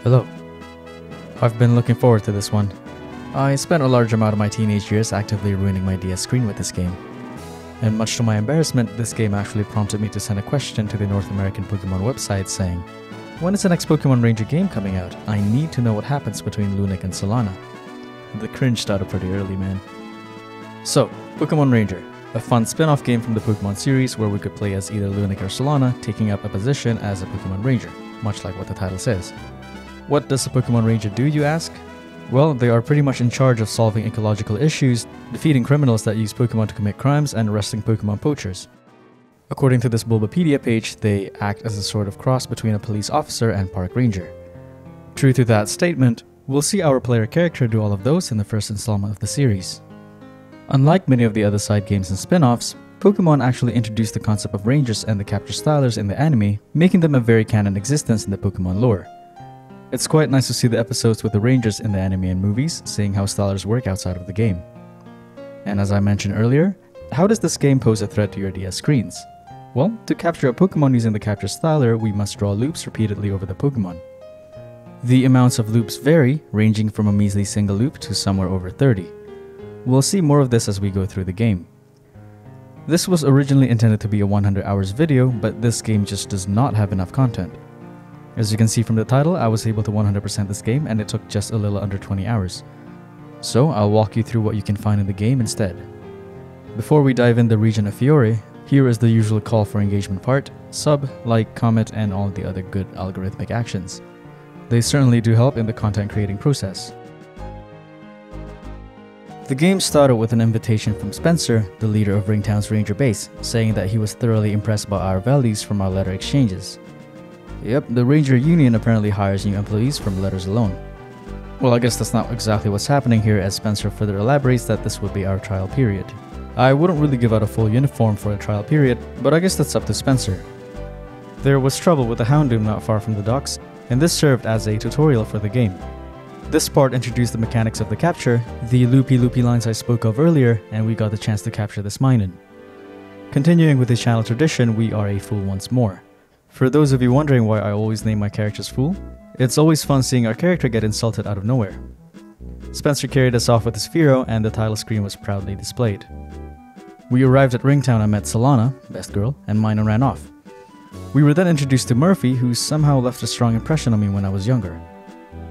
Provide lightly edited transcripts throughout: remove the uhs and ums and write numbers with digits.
Hello. I've been looking forward to this one. I spent a large amount of my teenage years actively ruining my DS screen with this game. And much to my embarrassment, this game actually prompted me to send a question to the North American Pokémon website saying, "When is the next Pokémon Ranger game coming out? I need to know what happens between Lunac and Solana." The cringe started pretty early, man. So, Pokémon Ranger, a fun spin-off game from the Pokémon series where we could play as either Lunac or Solana, taking up a position as a Pokémon Ranger, much like what the title says. What does a Pokémon Ranger do, you ask? Well, they are pretty much in charge of solving ecological issues, defeating criminals that use Pokémon to commit crimes, and arresting Pokémon poachers. According to this Bulbapedia page, they act as a sort of cross between a police officer and park ranger. True to that statement, we'll see our player character do all of those in the first installment of the series. Unlike many of the other side games and spin-offs, Pokémon actually introduced the concept of rangers and the capture stylers in the anime, making them a very canon existence in the Pokémon lore. It's quite nice to see the episodes with the rangers in the anime and movies, seeing how stylers work outside of the game. And as I mentioned earlier, how does this game pose a threat to your DS screens? Well, to capture a Pokémon using the capture styler, we must draw loops repeatedly over the Pokémon. The amounts of loops vary, ranging from a measly single loop to somewhere over 30. We'll see more of this as we go through the game. This was originally intended to be a 100 hours video, but this game just does not have enough content. As you can see from the title, I was able to 100% this game and it took just a little under 20 hours. So I'll walk you through what you can find in the game instead. Before we dive in the region of Fiore, here is the usual call for engagement part: sub, like, comment, and all the other good algorithmic actions. They certainly do help in the content creating process. The game started with an invitation from Spencer, the leader of Ringtown's Ranger base, saying that he was thoroughly impressed by our values from our letter exchanges. Yep, the Ranger Union apparently hires new employees from letters alone. Well, I guess that's not exactly what's happening here, as Spencer further elaborates that this would be our trial period. I wouldn't really give out a full uniform for a trial period, but I guess that's up to Spencer. There was trouble with the Houndoom not far from the docks, and this served as a tutorial for the game. This part introduced the mechanics of the capture, the loopy lines I spoke of earlier, and we got the chance to capture this Minun. Continuing with the channel tradition, we are a fool once more. For those of you wondering why I always name my characters Fool, it's always fun seeing our character get insulted out of nowhere. Spencer carried us off with his Fearow and the title screen was proudly displayed. We arrived at Ringtown and met Solana, best girl, and Minun ran off. We were then introduced to Murphy, who somehow left a strong impression on me when I was younger.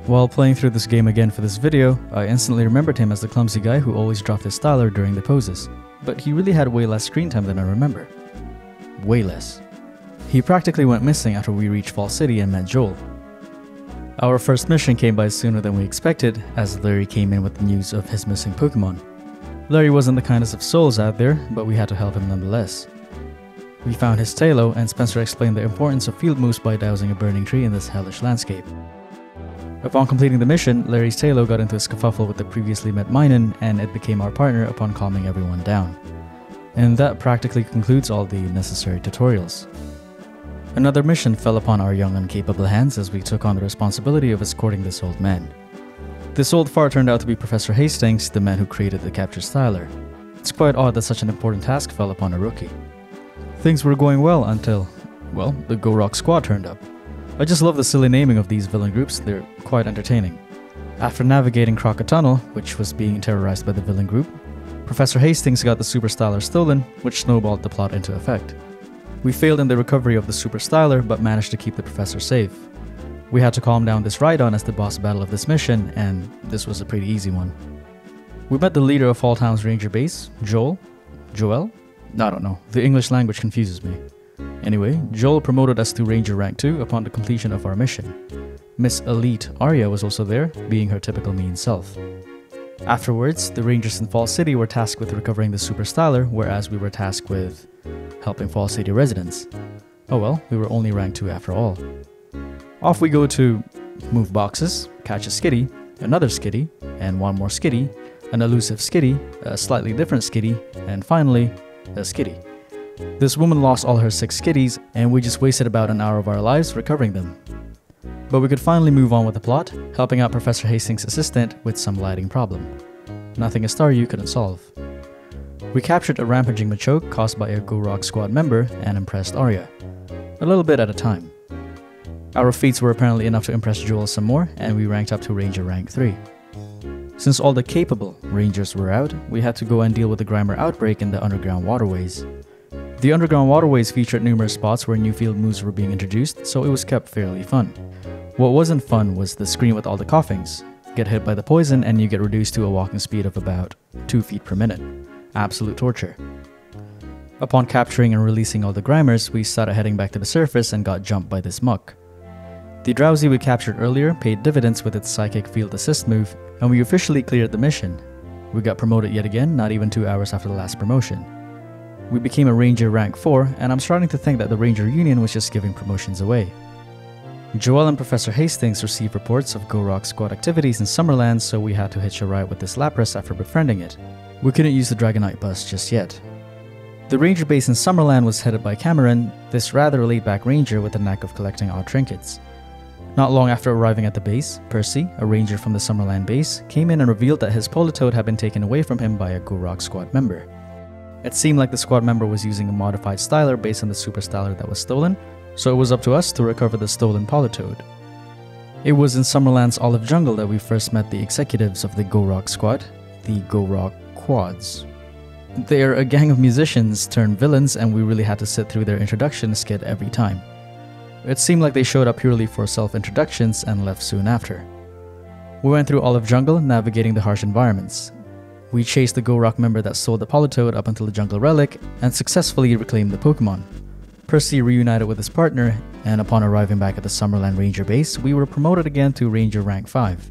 While playing through this game again for this video, I instantly remembered him as the clumsy guy who always dropped his styler during the poses, but he really had way less screen time than I remember. Way less. He practically went missing after we reached Fall City and met Joel. Our first mission came by sooner than we expected, as Larry came in with the news of his missing Pokémon. Larry wasn't the kindest of souls out there, but we had to help him nonetheless. We found his Taillow, and Spencer explained the importance of field moves by dousing a burning tree in this hellish landscape. Upon completing the mission, Larry's Taillow got into a scuffle with the previously met Minun, and it became our partner upon calming everyone down. And that practically concludes all the necessary tutorials. Another mission fell upon our young and capable hands as we took on the responsibility of escorting this old man. This old fart turned out to be Professor Hastings, the man who created the capture styler. It's quite odd that such an important task fell upon a rookie. Things were going well until, well, the Go Rock Squad turned up. I just love the silly naming of these villain groups, they're quite entertaining. After navigating Crockett Tunnel, which was being terrorized by the villain group, Professor Hastings got the Super Styler stolen, which snowballed the plot into effect. We failed in the recovery of the Super Styler, but managed to keep the Professor safe. We had to calm down this Rhydon as the boss battle of this mission, and this was a pretty easy one. We met the leader of Falltown's Ranger base, Joel? I don't know, the English language confuses me. Anyway, Joel promoted us to Ranger Rank 2 upon the completion of our mission. Miss Elite Arya was also there, being her typical mean self. Afterwards, the Rangers in Fall City were tasked with recovering the Super Styler, whereas we were tasked with helping Fall City residents. Oh well, we were only rank 2 after all. Off we go to move boxes, catch a skitty, another skitty, and one more skitty, an elusive skitty, a slightly different skitty, and finally, a skitty. This woman lost all her 6 skitties, and we just wasted about an hour of our lives recovering them. But we could finally move on with the plot, helping out Professor Hastings' assistant with some lighting problem. Nothing a Staryu couldn't solve. We captured a rampaging Machoke caused by a Go Rock Squad member and impressed Arya. A little bit at a time. Our feats were apparently enough to impress Joel some more, and we ranked up to Ranger rank 3. Since all the capable Rangers were out, we had to go and deal with the Grimer outbreak in the underground waterways. The underground waterways featured numerous spots where new field moves were being introduced, so it was kept fairly fun. What wasn't fun was the screen with all the coughings. Get hit by the poison and you get reduced to a walking speed of about 2 feet per minute. Absolute torture. Upon capturing and releasing all the Grimers, we started heading back to the surface and got jumped by this muck. The drowsy we captured earlier paid dividends with its psychic field assist move, and we officially cleared the mission. We got promoted yet again, not even 2 hours after the last promotion. We became a Ranger rank 4, and I'm starting to think that the Ranger Union was just giving promotions away. Joel and Professor Hastings received reports of Go Rock Squad activities in Summerland, so we had to hitch a ride with this Lapras after befriending it. We couldn't use the Dragonite bus just yet. The Ranger base in Summerland was headed by Cameron, this rather laid-back Ranger with a knack of collecting odd trinkets. Not long after arriving at the base, Percy, a Ranger from the Summerland base, came in and revealed that his Politoed had been taken away from him by a Go Rock Squad member. It seemed like the squad member was using a modified styler based on the super styler that was stolen, so it was up to us to recover the stolen Politoed. It was in Summerland's Olive Jungle that we first met the executives of the Go Rock Squad, the Go Rock Quads. They're a gang of musicians turned villains, and we really had to sit through their introduction skit every time. It seemed like they showed up purely for self-introductions and left soon after. We went through Olive Jungle, navigating the harsh environments. We chased the Go Rock member that stole the Politoed up until the Jungle Relic, and successfully reclaimed the Pokémon. Percy reunited with his partner, and upon arriving back at the Summerland Ranger base, we were promoted again to Ranger rank 5.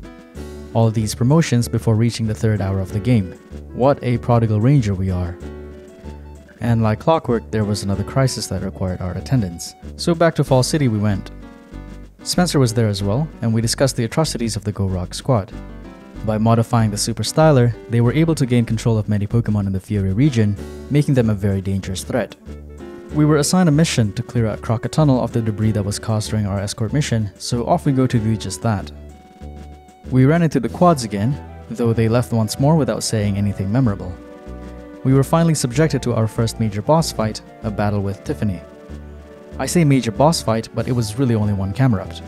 All of these promotions before reaching the 3rd hour of the game. What a prodigal Ranger we are. And like clockwork, there was another crisis that required our attendance, so back to Fall City we went. Spencer was there as well, and we discussed the atrocities of the Go Rock Squad. By modifying the Super Styler, they were able to gain control of many Pokémon in the Fury region, making them a very dangerous threat. We were assigned a mission to clear out Crockett Tunnel of the debris that was caused during our escort mission, so off we go to do just that. We ran into the Quads again, though they left once more without saying anything memorable. We were finally subjected to our first major boss fight, a battle with Tiffany. I say major boss fight, but it was really only one Camerupt.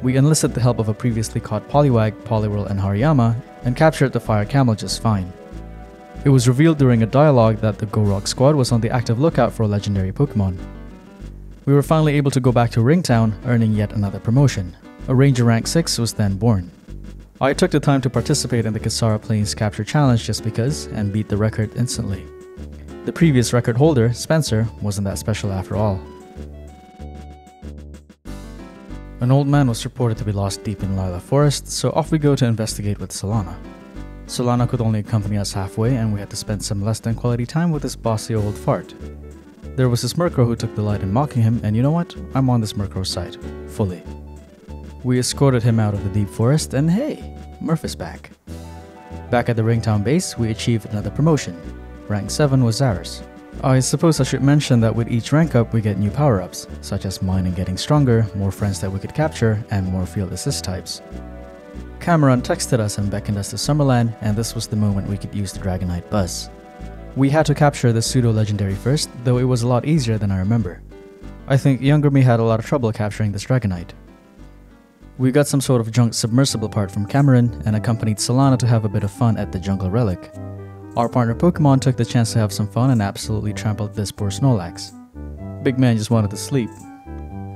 We enlisted the help of a previously caught Poliwag, Poliwhirl, and Hariyama, and captured the Fire Camel just fine. It was revealed during a dialogue that the Go Rock Squad was on the active lookout for a legendary Pokémon. We were finally able to go back to Ringtown, earning yet another promotion. A Ranger rank 6 was then born. I took the time to participate in the Kisara Plains Capture Challenge just because, and beat the record instantly. The previous record holder, Spencer, wasn't that special after all. An old man was reported to be lost deep in Lila Forest, so off we go to investigate with Solana. Solana could only accompany us halfway, and we had to spend some less than quality time with this bossy old fart. There was this Murkrow who took delight in mocking him, and you know what? I'm on this Murkrow's side. Fully. We escorted him out of the deep forest, and hey, Murph is back. Back at the Ringtown base, we achieved another promotion. Rank 7 was ours. I suppose I should mention that with each rank up we get new power-ups, such as mining getting stronger, more friends that we could capture, and more field assist types. Cameron texted us and beckoned us to Summerland, and this was the moment we could use the Dragonite bus. We had to capture the pseudo-legendary first, though it was a lot easier than I remember. I think younger me had a lot of trouble capturing this Dragonite. We got some sort of junk submersible part from Cameron, and accompanied Solana to have a bit of fun at the Jungle Relic. Our partner Pokemon took the chance to have some fun and absolutely trampled this poor Snorlax. Big man just wanted to sleep.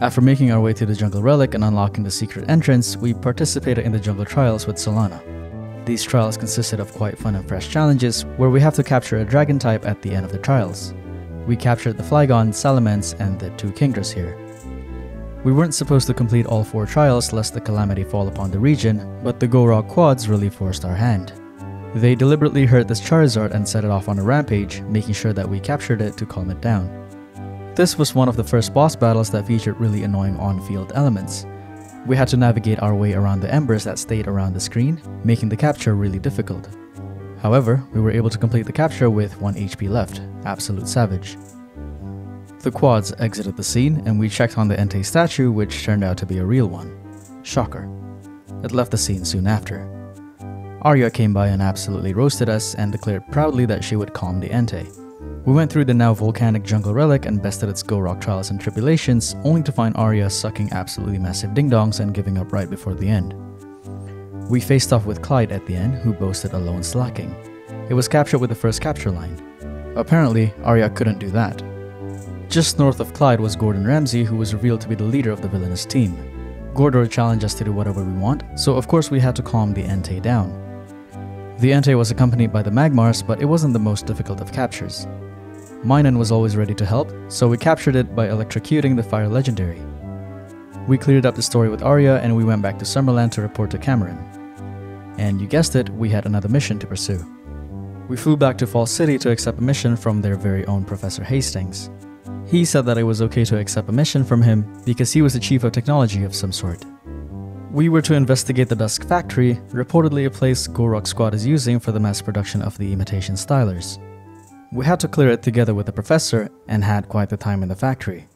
After making our way to the Jungle Relic and unlocking the secret entrance, we participated in the Jungle Trials with Solana. These trials consisted of quite fun and fresh challenges, where we have to capture a dragon type at the end of the trials. We captured the Flygon, Salamence, and the 2 Kingdras here. We weren't supposed to complete all 4 trials lest the calamity fall upon the region, but the Go Rock Quads really forced our hand. They deliberately hurt this Charizard and set it off on a rampage, making sure that we captured it to calm it down. This was one of the first boss battles that featured really annoying on-field elements. We had to navigate our way around the embers that stayed around the screen, making the capture really difficult. However, we were able to complete the capture with 1 HP left, absolute savage. The Quads exited the scene, and we checked on the Entei statue, which turned out to be a real one. Shocker. It left the scene soon after. Arya came by and absolutely roasted us and declared proudly that she would calm the Entei. We went through the now volcanic jungle relic and bested its Go Rock trials and tribulations, only to find Arya sucking absolutely massive ding-dongs and giving up right before the end. We faced off with Clyde at the end, who boasted a lone slacking. It was captured with the first capture line. Apparently, Arya couldn't do that. Just north of Clyde was Gordon Ramsay, who was revealed to be the leader of the villainous team. Gordor challenged us to do whatever we want, so of course we had to calm the Entei down. The Entei was accompanied by the Magmars, but it wasn't the most difficult of captures. Minun was always ready to help, so we captured it by electrocuting the Fire Legendary. We cleared up the story with Arya and we went back to Summerland to report to Cameron. And you guessed it, we had another mission to pursue. We flew back to Falls City to accept a mission from their very own Professor Hastings. He said that it was okay to accept a mission from him because he was the chief of technology of some sort. We were to investigate the Dusk Factory, reportedly a place Gorok Squad is using for the mass production of the imitation stylers. We had to clear it together with the professor and had quite the time in the factory.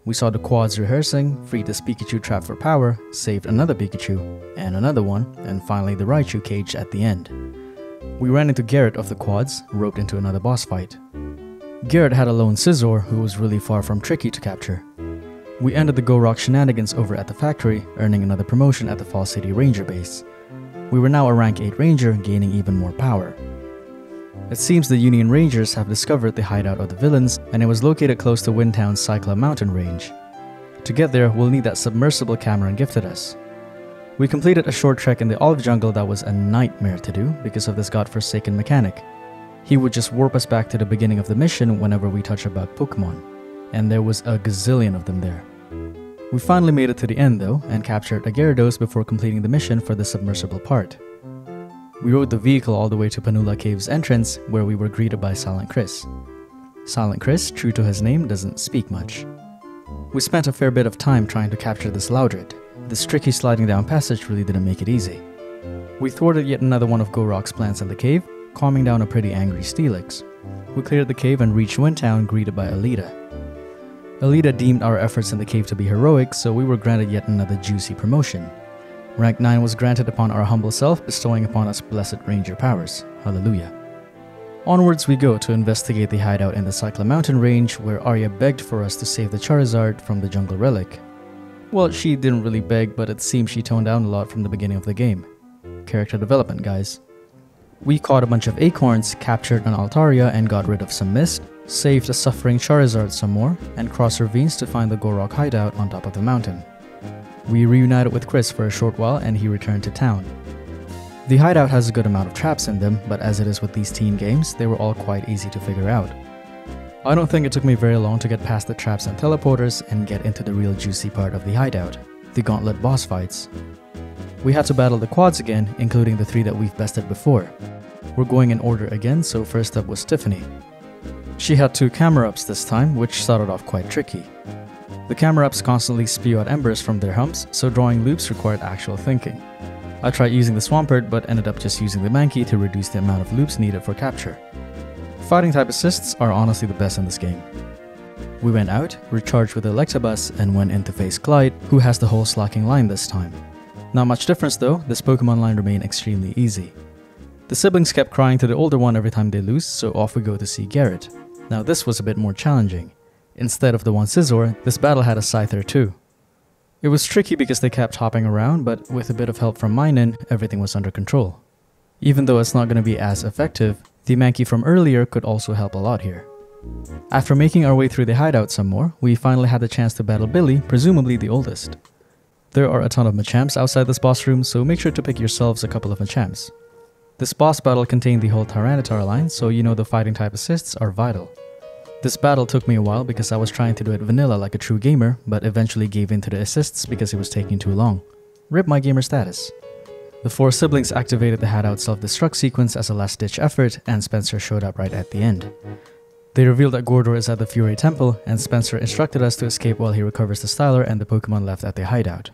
We saw the quads rehearsing, freed this Pikachu trapped for power, saved another Pikachu, and another one, and finally the Raichu caged at the end. We ran into Garrett of the quads, roped into another boss fight. Garrett had a lone Scizor who was really far from tricky to capture. We ended the Go Rock shenanigans over at the factory, earning another promotion at the Fall City Ranger base. We were now a rank 8 Ranger, gaining even more power. It seems the Union Rangers have discovered the hideout of the villains, and it was located close to Windtown's Cycla mountain range. To get there, we'll need that submersible Cameron gifted us. We completed a short trek in the Olive Jungle that was a nightmare to do because of this godforsaken mechanic. He would just warp us back to the beginning of the mission whenever we touch a bug Pokémon, and there was a gazillion of them there. We finally made it to the end though, and captured a Gyarados before completing the mission for the submersible part. We rode the vehicle all the way to Panula Cave's entrance, where we were greeted by Silent Chris. Silent Chris, true to his name, doesn't speak much. We spent a fair bit of time trying to capture this Loudred. This tricky sliding down passage really didn't make it easy. We thwarted yet another one of Gorok's plants in the cave, calming down a pretty angry Steelix. We cleared the cave and reached Windtown, greeted by Alita. Alita deemed our efforts in the cave to be heroic, so we were granted yet another juicy promotion. Rank 9 was granted upon our humble self, bestowing upon us blessed ranger powers. Hallelujah. Onwards we go to investigate the hideout in the Cycla mountain range, where Arya begged for us to save the Charizard from the jungle relic. Well, she didn't really beg, but it seems she toned down a lot from the beginning of the game. Character development, guys. We caught a bunch of acorns, captured an Altaria and got rid of some mist, saved a suffering Charizard some more, and crossed ravines to find the Gorok hideout on top of the mountain. We reunited with Chris for a short while and he returned to town. The hideout has a good amount of traps in them, but as it is with these teen games, they were all quite easy to figure out. I don't think it took me very long to get past the traps and teleporters and get into the real juicy part of the hideout, the gauntlet boss fights. We had to battle the quads again, including the 3 that we've bested before. We're going in order again, so first up was Tiffany. She had 2 camera-ups this time, which started off quite tricky. The camera-ups constantly spew out embers from their humps, so drawing loops required actual thinking. I tried using the Swampert, but ended up just using the Mankey to reduce the amount of loops needed for capture. Fighting type assists are honestly the best in this game. We went out, recharged with the Electabuzz, and went in to face Clyde, who has the whole slacking line this time. Not much difference though, this Pokemon line remained extremely easy. The siblings kept crying to the older one every time they lose, so off we go to see Garrett. Now this was a bit more challenging. Instead of the one Scizor, this battle had a Scyther too. It was tricky because they kept hopping around, but with a bit of help from Minun, everything was under control. Even though it's not going to be as effective, the Mankey from earlier could also help a lot here. After making our way through the hideout some more, we finally had the chance to battle Billy, presumably the oldest. There are a ton of Machamps outside this boss room, so make sure to pick yourselves a couple of Machamps. This boss battle contained the whole Tyranitar line, so you know the fighting type assists are vital. This battle took me a while because I was trying to do it vanilla like a true gamer, but eventually gave in to the assists because it was taking too long. Rip my gamer status. The 4 siblings activated the hideout self-destruct sequence as a last-ditch effort, and Spencer showed up right at the end. They revealed that Gordor is at the Fury Temple, and Spencer instructed us to escape while he recovers the Styler and the Pokemon left at the hideout.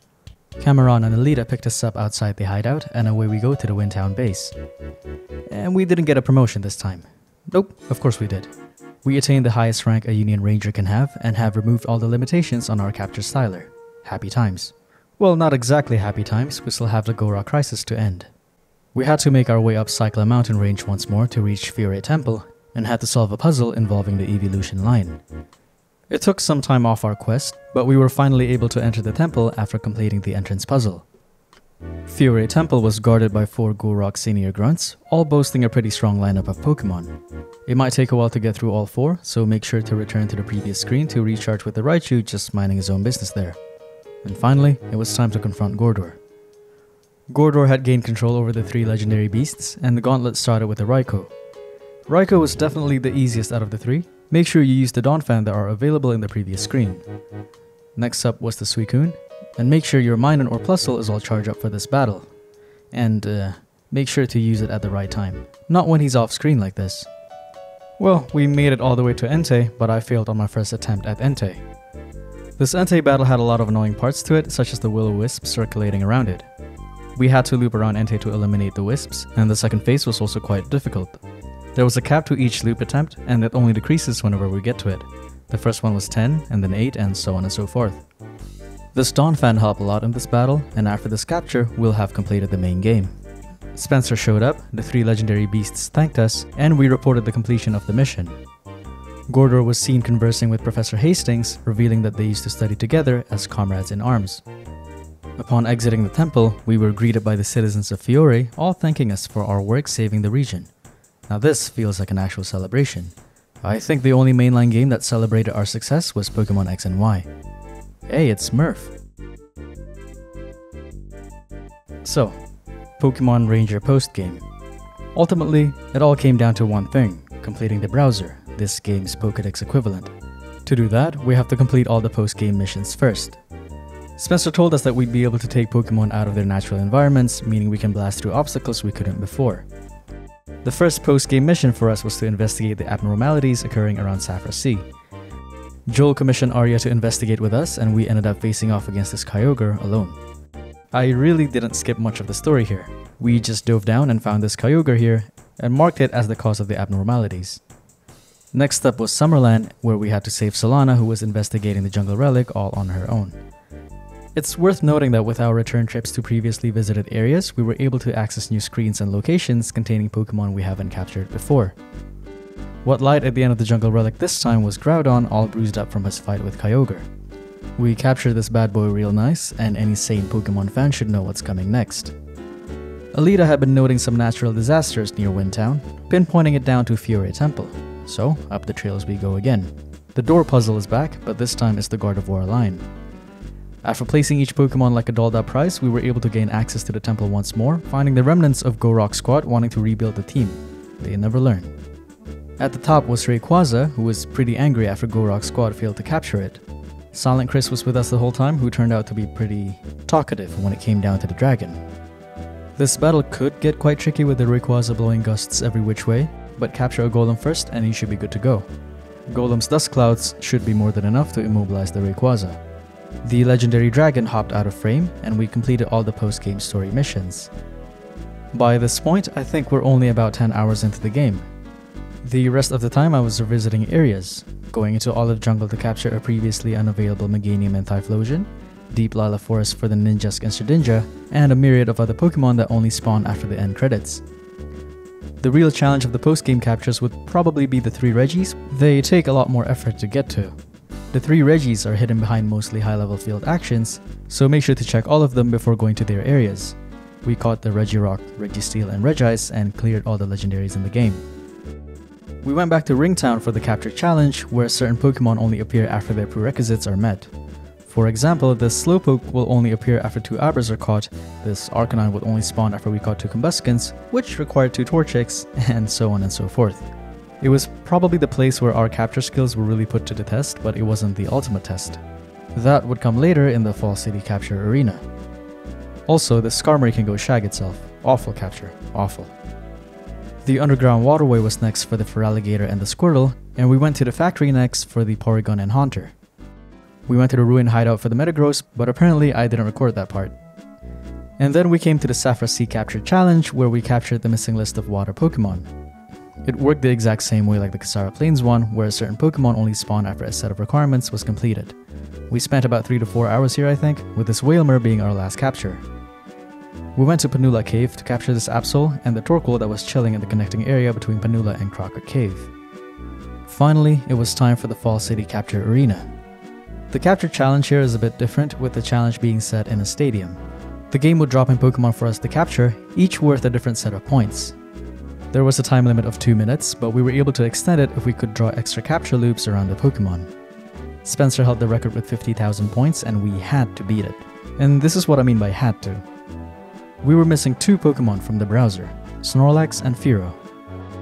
Cameron and Alita picked us up outside the hideout, and away we go to the Windtown base. And we didn't get a promotion this time. Nope, of course we did. We attained the highest rank a Union Ranger can have, and have removed all the limitations on our captured Styler. Happy times. Well, not exactly happy times, we still have the Gorok crisis to end. We had to make our way up Cycla mountain range once more to reach Fury Temple, and had to solve a puzzle involving the evolution line. It took some time off our quest, but we were finally able to enter the temple after completing the entrance puzzle. Fiore Temple was guarded by 4 Gorok senior grunts, all boasting a pretty strong lineup of Pokémon. It might take a while to get through all 4, so make sure to return to the previous screen to recharge with the Raichu just minding his own business there. And finally, it was time to confront Gordor. Gordor had gained control over the 3 legendary beasts, and the gauntlet started with the Raikou. Raikou was definitely the easiest out of the 3. Make sure you use the Donphan that are available in the previous screen. Next up was the Suicune, and make sure your Minun or Plusle is all charged up for this battle. And make sure to use it at the right time, not when he's off screen like this. Well, we made it all the way to Entei, but I failed on my first attempt at Entei. This Entei battle had a lot of annoying parts to it, such as the will-o-wisp circulating around it. We had to loop around Entei to eliminate the wisps, and the second phase was also quite difficult. There was a cap to each loop attempt, and it only decreases whenever we get to it. The first one was 10, and then 8, and so on and so forth. This Donphan helped a lot in this battle, and after this capture, we'll have completed the main game. Spencer showed up, the 3 legendary beasts thanked us, and we reported the completion of the mission. Gordor was seen conversing with Professor Hastings, revealing that they used to study together as comrades in arms. Upon exiting the temple, we were greeted by the citizens of Fiore, all thanking us for our work saving the region. Now this feels like an actual celebration. I think the only mainline game that celebrated our success was Pokémon X and Y. Hey, it's Smurf. So, Pokémon Ranger postgame. Ultimately, it all came down to one thing, completing the browser, this game's Pokédex equivalent. To do that, we have to complete all the postgame missions first. Spencer told us that we'd be able to take Pokémon out of their natural environments, meaning we can blast through obstacles we couldn't before. The first post-game mission for us was to investigate the abnormalities occurring around Saffron Sea. Joel commissioned Arya to investigate with us, and we ended up facing off against this Kyogre alone. I really didn't skip much of the story here. We just dove down and found this Kyogre here, and marked it as the cause of the abnormalities. Next up was Summerland, where we had to save Solana, who was investigating the jungle relic all on her own. It's worth noting that with our return trips to previously visited areas, we were able to access new screens and locations containing Pokémon we haven't captured before. What lied at the end of the jungle relic this time was Groudon, all bruised up from his fight with Kyogre. We captured this bad boy real nice, and any sane Pokémon fan should know what's coming next. Alita had been noting some natural disasters near Windtown, pinpointing it down to Fiore Temple. So, up the trails we go again. The door puzzle is back, but this time it's the Gardevoir line. After placing each Pokémon like a dolled up prize, we were able to gain access to the temple once more, finding the remnants of Gorok Squad wanting to rebuild the team. They never learn. At the top was Rayquaza, who was pretty angry after Gorok Squad failed to capture it. Silent Chris was with us the whole time, who turned out to be pretty talkative when it came down to the dragon. This battle could get quite tricky with the Rayquaza blowing gusts every which way, but capture a Golem first and you should be good to go. Golem's dust clouds should be more than enough to immobilize the Rayquaza. The legendary dragon hopped out of frame, and we completed all the post-game story missions. By this point, I think we're only about 10 hours into the game. The rest of the time I was visiting areas, going into Olive Jungle to capture a previously unavailable Meganium and Typhlosion, Deep Lila Forest for the Ninjask and Shedinja, and a myriad of other Pokemon that only spawn after the end credits. The real challenge of the post-game captures would probably be the 3 Regis. They take a lot more effort to get to. The 3 Regis are hidden behind mostly high-level field actions, so make sure to check all of them before going to their areas. We caught the Regirock, Registeel, and Regice and cleared all the legendaries in the game. We went back to Ringtown for the capture challenge, where certain Pokemon only appear after their prerequisites are met. For example, the Slowpoke will only appear after 2 Abras are caught, this Arcanine would only spawn after we caught 2 Combustions, which required 2 Torchics, and so on and so forth. It was probably the place where our capture skills were really put to the test, but it wasn't the ultimate test. That would come later in the Fall City capture arena. Also, the Skarmory can go shag itself. Awful capture. Awful. The underground waterway was next for the Feraligatr and the Squirtle, and we went to the factory next for the Porygon and Haunter. We went to the ruin hideout for the Metagross, but apparently I didn't record that part. And then we came to the Saffron Sea capture challenge, where we captured the missing list of water Pokemon. It worked the exact same way like the Kasara Plains one, where a certain Pokemon only spawned after a set of requirements was completed. We spent about 3 to 4 hours here I think, with this Wailmer being our last capture. We went to Panula Cave to capture this Absol and the Torkoal that was chilling in the connecting area between Panula and Crocker Cave. Finally, it was time for the Fall City Capture Arena. The capture challenge here is a bit different, with the challenge being set in a stadium. The game would drop in Pokemon for us to capture, each worth a different set of points. There was a time limit of 2 minutes, but we were able to extend it if we could draw extra capture loops around the Pokemon. Spencer held the record with 50,000 points and we had to beat it. And this is what I mean by had to. We were missing 2 Pokemon from the browser, Snorlax and Fearow.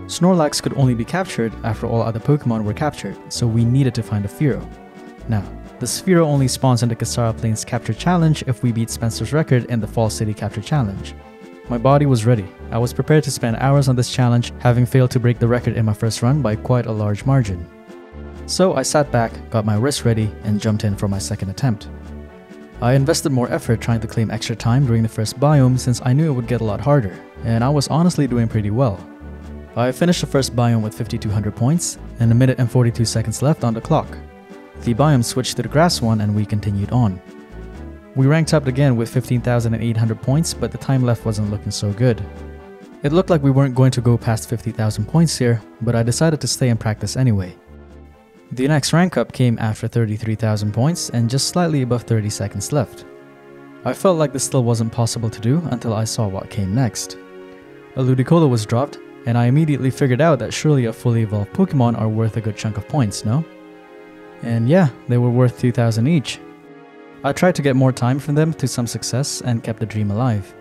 Snorlax could only be captured after all other Pokemon were captured, so we needed to find a Fearow. Now, the Fearow only spawns in the Kasara Plains Capture Challenge if we beat Spencer's record in the Fall City Capture Challenge. My body was ready. I was prepared to spend hours on this challenge, having failed to break the record in my first run by quite a large margin. So I sat back, got my wrist ready, and jumped in for my second attempt. I invested more effort trying to claim extra time during the first biome since I knew it would get a lot harder, and I was honestly doing pretty well. I finished the first biome with 5,200 points, and a minute and 42 seconds left on the clock. The biome switched to the grass one and we continued on. We ranked up again with 15,800 points, but the time left wasn't looking so good. It looked like we weren't going to go past 50,000 points here, but I decided to stay and practice anyway. The next rank up came after 33,000 points and just slightly above 30 seconds left. I felt like this still wasn't possible to do until I saw what came next. A Ludicolo was dropped, and I immediately figured out that surely a fully evolved Pokemon are worth a good chunk of points, no? And yeah, they were worth 2,000 each. I tried to get more time from them to some success and kept the dream alive.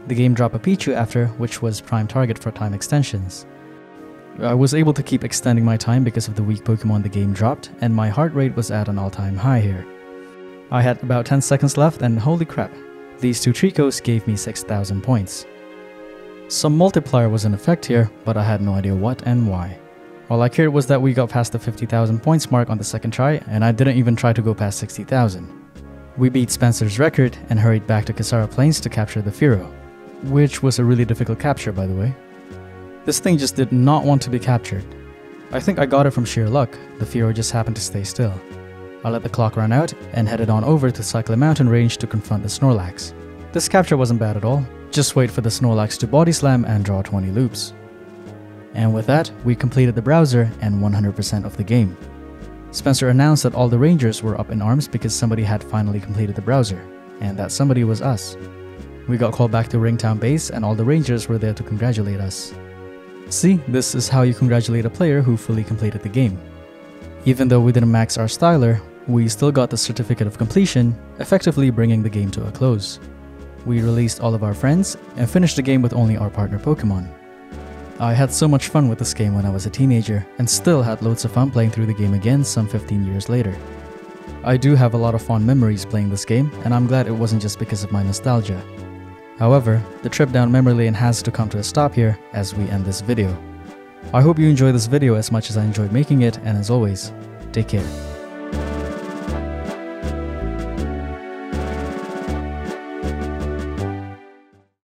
The game dropped a Pichu after, which was prime target for time extensions. I was able to keep extending my time because of the weak Pokemon the game dropped, and my heart rate was at an all-time high here. I had about 10 seconds left and holy crap, these 2 Tricos gave me 6,000 points. Some multiplier was in effect here, but I had no idea what and why. All I cared was that we got past the 50,000 points mark on the second try, and I didn't even try to go past 60,000. We beat Spencer's record and hurried back to Kasara Plains to capture the Fearow, which was a really difficult capture by the way. This thing just did not want to be captured. I think I got it from sheer luck, the Fearow just happened to stay still. I let the clock run out and headed on over to Cyclone Mountain Range to confront the Snorlax. This capture wasn't bad at all, just wait for the Snorlax to body slam and draw 20 loops. And with that, we completed the browser and 100% of the game. Spencer announced that all the Rangers were up in arms because somebody had finally completed the browser, and that somebody was us. We got called back to Ringtown base and all the Rangers were there to congratulate us. See, this is how you congratulate a player who fully completed the game. Even though we didn't max our styler, we still got the certificate of completion, effectively bringing the game to a close. We released all of our friends and finished the game with only our partner Pokemon. I had so much fun with this game when I was a teenager, and still had loads of fun playing through the game again some 15 years later. I do have a lot of fond memories playing this game, and I'm glad it wasn't just because of my nostalgia. However, the trip down memory lane has to come to a stop here as we end this video. I hope you enjoyed this video as much as I enjoyed making it, and as always, take care.